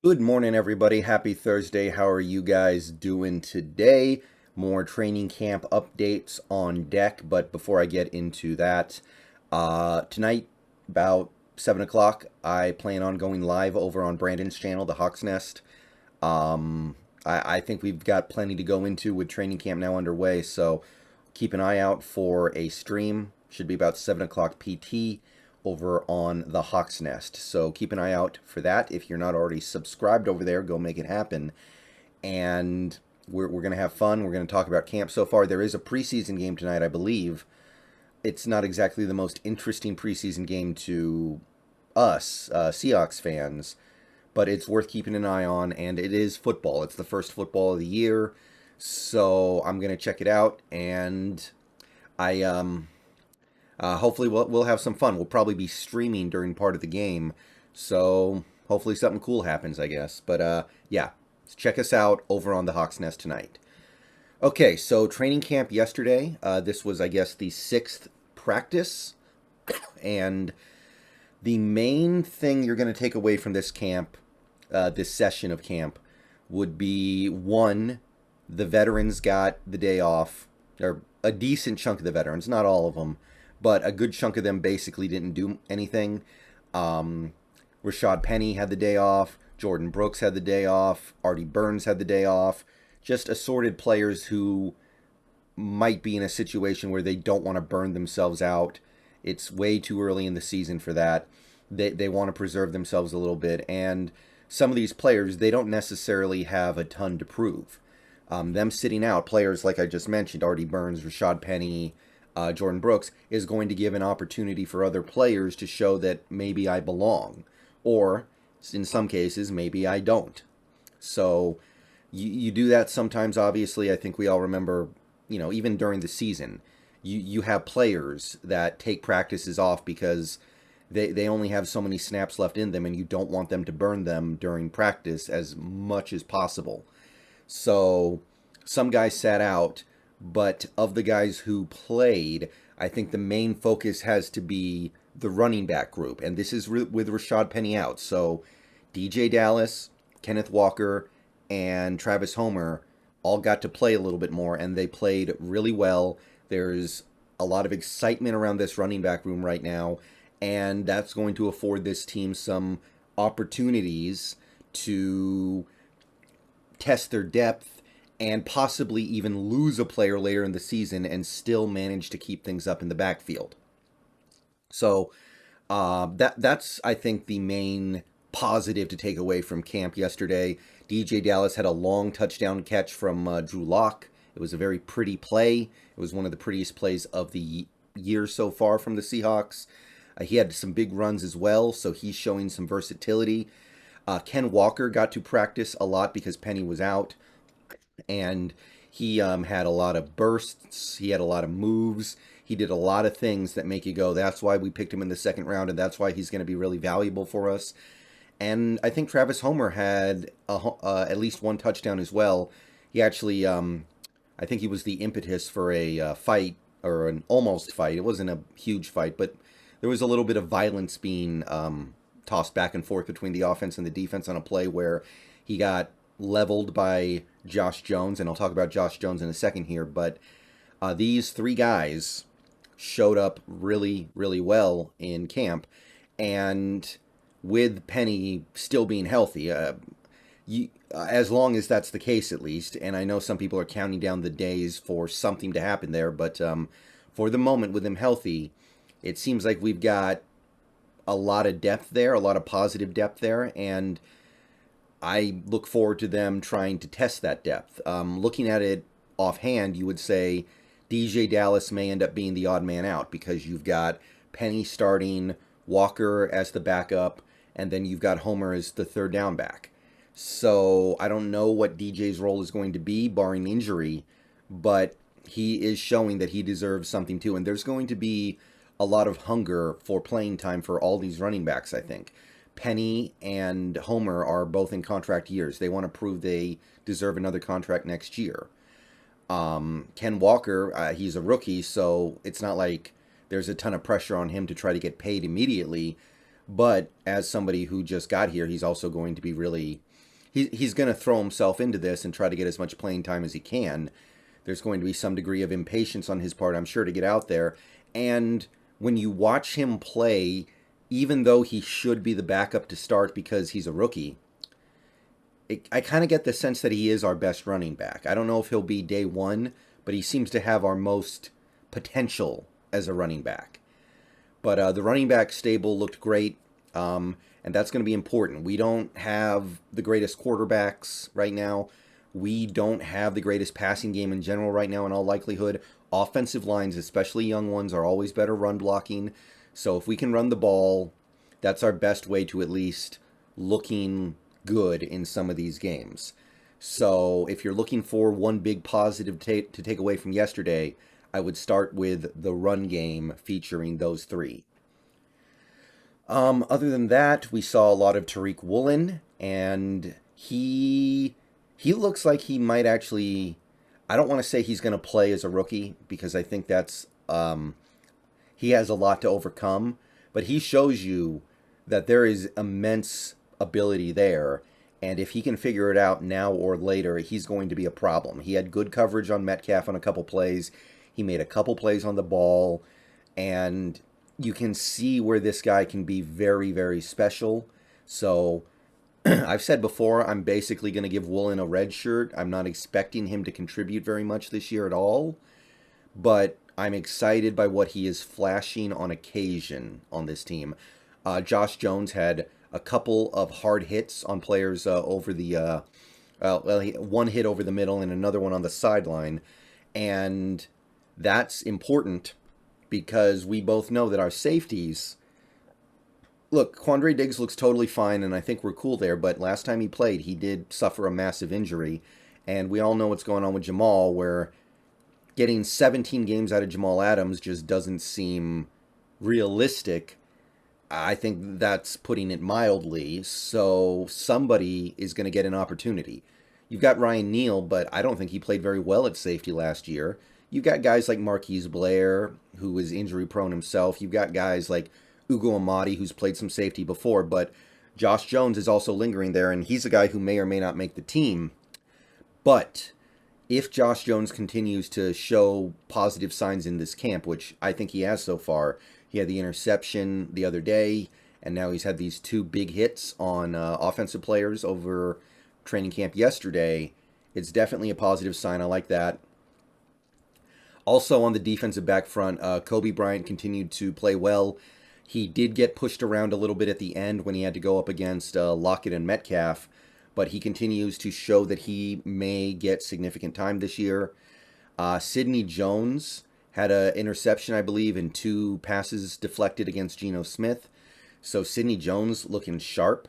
Good morning, everybody. Happy Thursday. How are you guys doing today? More training camp updates on deck, but before I get into that, tonight, about 7 o'clock, I plan on going live over on Brandon's channel, The Hawk's Nest. I think we've got plenty to go into with training camp now underway, so keep an eye out for a stream. Should be about 7 o'clock PT over on the Hawk's Nest. So keep an eye out for that. If you're not already subscribed over there, go make it happen. And we're going to have fun. We're going to talk about camp so far. There is a preseason game tonight, I believe. It's not exactly the most interesting preseason game to us, Seahawks fans, but it's worth keeping an eye on, and it is football. It's the first football of the year, so I'm going to check it out, and hopefully we'll have some fun. We'll probably be streaming during part of the game, so hopefully something cool happens, I guess. But yeah, check us out over on the Hawk's Nest tonight. Okay, so training camp yesterday. This was, I guess, the 6th practice, and the main thing you're going to take away from this camp, this session of camp, would be, one, the veterans got the day off, or a decent chunk of the veterans, not all of them, but a good chunk of them basically didn't do anything. Rashad Penny had the day off. Jordan Brooks had the day off. Artie Burns had the day off. Just assorted players who might be in a situation where they don't want to burn themselves out. It's way too early in the season for that. They want to preserve themselves a little bit. And some of these players, they don't necessarily have a ton to prove. Them sitting out, players like I just mentioned, Artie Burns, Rashad Penny, Jordan Brooks, is going to give an opportunity for other players to show that maybe I belong, or in some cases, maybe I don't. So you do that sometimes, obviously. I think we all remember, even during the season, you have players that take practices off because they only have so many snaps left in them, and you don't want them to burn them during practice as much as possible. So some guys sat out, but of the guys who played, I think the main focus has to be the running back group. And this is with Rashad Penny out. So DJ Dallas, Kenneth Walker, and Travis Homer all got to play a little bit more, and they played really well. There's a lot of excitement around this running back room right now, and that's going to afford this team some opportunities to test their depth and possibly even lose a player later in the season and still manage to keep things up in the backfield. So that's, I think, the main positive to take away from camp yesterday. DJ Dallas had a long touchdown catch from Drew Lock. It was a very pretty play. It was one of the prettiest plays of the year so far from the Seahawks. He had some big runs as well, so he's showing some versatility. Ken Walker got to practice a lot because Penny was out, and he had a lot of bursts. He had a lot of moves. He did a lot of things that make you go, that's why we picked him in the second round, and that's why he's going to be really valuable for us. And I think Travis Homer had at least one touchdown as well. He actually, I think he was the impetus for a fight, or an almost fight. It wasn't a huge fight, but there was a little bit of violence being tossed back and forth between the offense and the defense on a play where he got leveled by Josh Jones, and I'll talk about Josh Jones in a second here, but these three guys showed up really, really well in camp, and with Penny still being healthy, as long as that's the case at least, and I know some people are counting down the days for something to happen there, but for the moment with him healthy, it seems like we've got a lot of depth there, a lot of positive depth there, and I look forward to them trying to test that depth. Looking at it offhand, you would say DJ Dallas may end up being the odd man out because you've got Penny starting, Walker as the backup, and then you've got Homer as the third down back. So I don't know what DJ's role is going to be, barring injury, but he is showing that he deserves something too. And there's going to be a lot of hunger for playing time for all these running backs, I think. Penny and Homer are both in contract years. They want to prove they deserve another contract next year. Ken Walker, he's a rookie, so it's not like there's a ton of pressure on him to try to get paid immediately. But as somebody who just got here, he's also going to be really he's going to throw himself into this and try to get as much playing time as he can. There's going to be some degree of impatience on his part, I'm sure, to get out there. And when you watch him play, even though he should be the backup to start because he's a rookie, I kind of get the sense that he is our best running back. I don't know if he'll be day one, but he seems to have our most potential as a running back. But the running back stable looked great, and that's going to be important. We don't have the greatest quarterbacks right now. We don't have the greatest passing game in general right now in all likelihood. Offensive lines, especially young ones, are always better run blocking. So if we can run the ball, that's our best way to at least looking good in some of these games. So if you're looking for one big positive to take away from yesterday, I would start with the run game featuring those three. Other than that, we saw a lot of Tariq Woolen, and he looks like he might actually, I don't want to say he's going to play as a rookie because I think that's, he has a lot to overcome, but he shows you that there is immense ability there, and if he can figure it out now or later, he's going to be a problem. He had good coverage on Metcalf on a couple plays. He made a couple plays on the ball, and you can see where this guy can be very, very special. So I've said before, I'm basically going to give Woolen a red shirt. I'm not expecting him to contribute very much this year at all, but I'm excited by what he is flashing on occasion on this team. Josh Jones had a couple of hard hits on players over the, one hit over the middle and another one on the sideline, and that's important because we both know that our safeties, look, Quandre Diggs looks totally fine, and I think we're cool there, but last time he played, he did suffer a massive injury, and we all know what's going on with Jamal, where getting 17 games out of Jamal Adams just doesn't seem realistic. I think that's putting it mildly, so somebody is going to get an opportunity. You've got Ryan Neal, but I don't think he played very well at safety last year. You've got guys like Marquise Blair, who is injury-prone himself. You've got guys like Ugo Amadi, who's played some safety before, but Josh Jones is also lingering there, and he's a guy who may or may not make the team. But if Josh Jones continues to show positive signs in this camp, which I think he has so far, he had the interception the other day, and now he's had these two big hits on offensive players over training camp yesterday. It's definitely a positive sign. I like that. Also on the defensive back front, Kobe Bryant continued to play well. He did get pushed around a little bit at the end when he had to go up against Lockett and Metcalf, but he continues to show that he may get significant time this year. Sidney Jones had an interception, I believe, and 2 passes deflected against Geno Smith. So Sidney Jones looking sharp.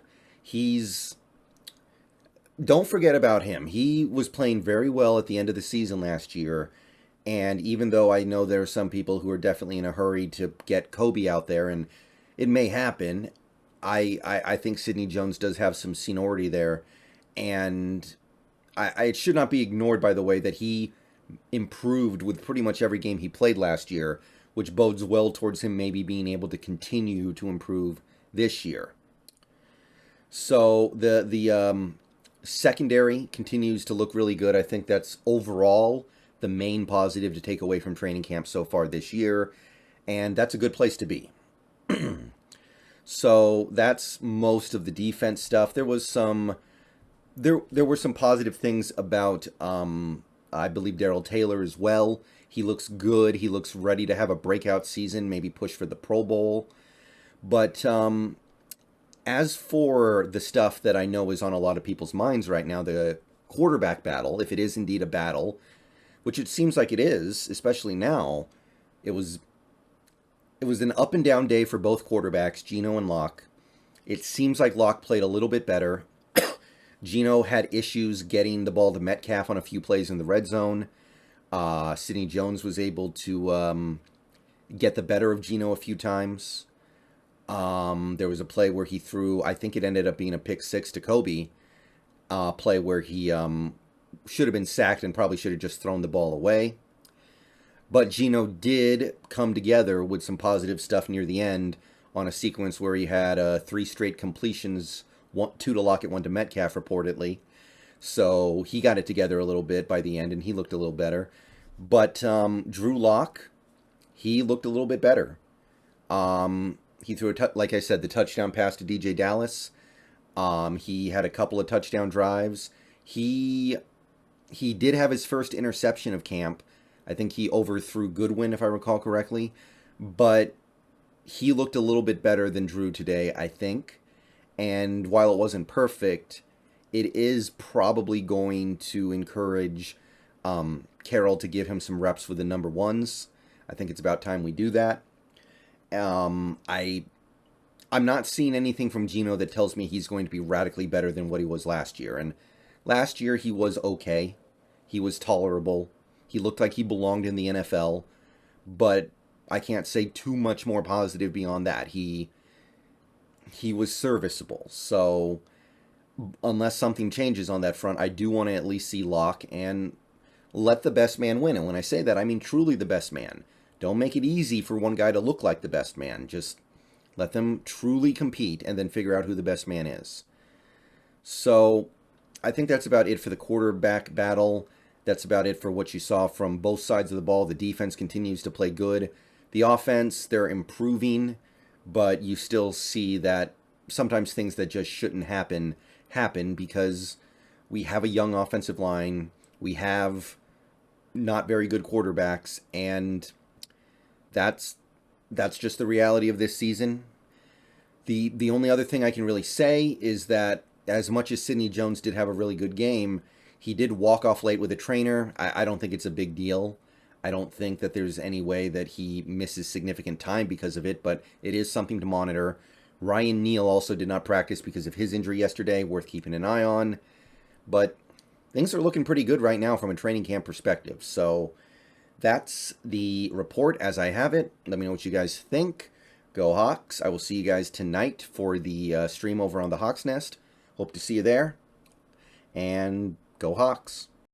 Don't forget about him. He was playing very well at the end of the season last year. And even though I know there are some people who are definitely in a hurry to get Kobe out there, and it may happen, I think Sidney Jones does have some seniority there. And it should not be ignored, by the way, that he improved with pretty much every game he played last year, which bodes well towards him maybe being able to continue to improve this year. So the secondary continues to look really good. I think that's overall the main positive to take away from training camp so far this year, and that's a good place to be. So that's most of the defense stuff. There was some there were some positive things about I believe Darrell Taylor as well. He looks good. He looks ready to have a breakout season, maybe push for the Pro Bowl. But as for the stuff that I know is on a lot of people's minds right now, the quarterback battle, if it is indeed a battle, which it seems like it is, especially now, it was an up and down day for both quarterbacks, Geno and Locke. It seems like Locke played a little bit better. Geno had issues getting the ball to Metcalf on a few plays in the red zone. Sidney Jones was able to get the better of Geno a few times. There was a play where he threw, I think it ended up being a pick 6 to Kobe. Play where he should have been sacked and probably should have just thrown the ball away. But Geno did come together with some positive stuff near the end on a sequence where he had 3 straight completions 2 to Lockett, 1 to Metcalf, reportedly. So he got it together a little bit by the end, and he looked a little better. But Drew Lock, he looked a little bit better. He threw, like I said, the touchdown pass to DJ Dallas. He had a couple of touchdown drives. He did have his first interception of camp. I think he overthrew Goodwin, if I recall correctly. But he looked a little bit better than Drew today, I think. And while it wasn't perfect, it is probably going to encourage Carroll to give him some reps with the number ones. I think it's about time we do that. I'm not seeing anything from Geno that tells me he's going to be radically better than what he was last year. And last year he was okay. He was tolerable. He looked like he belonged in the NFL. But I can't say too much more positive beyond that. He was serviceable. So unless something changes on that front, I do want to at least see Locke and let the best man win. And when I say that, I mean truly the best man. Don't make it easy for one guy to look like the best man. Just let them truly compete and then figure out who the best man is. So I think that's about it for the quarterback battle. That's about it for what you saw from both sides of the ball. The defense continues to play good. The offense, they're improving, but you still see that sometimes things that just shouldn't happen because we have a young offensive line. We have not very good quarterbacks, and that's just the reality of this season. The only other thing I can really say is that as much as Sidney Jones did have a really good game, he did walk off late with a trainer. I don't think it's a big deal. I don't think that there's any way that he misses significant time because of it, but it is something to monitor. Ryan Neal also did not practice because of his injury yesterday, worth keeping an eye on. But things are looking pretty good right now from a training camp perspective. So that's the report as I have it. Let me know what you guys think. Go Hawks. I will see you guys tonight for the stream over on the Hawks Nest. Hope to see you there. And go Hawks.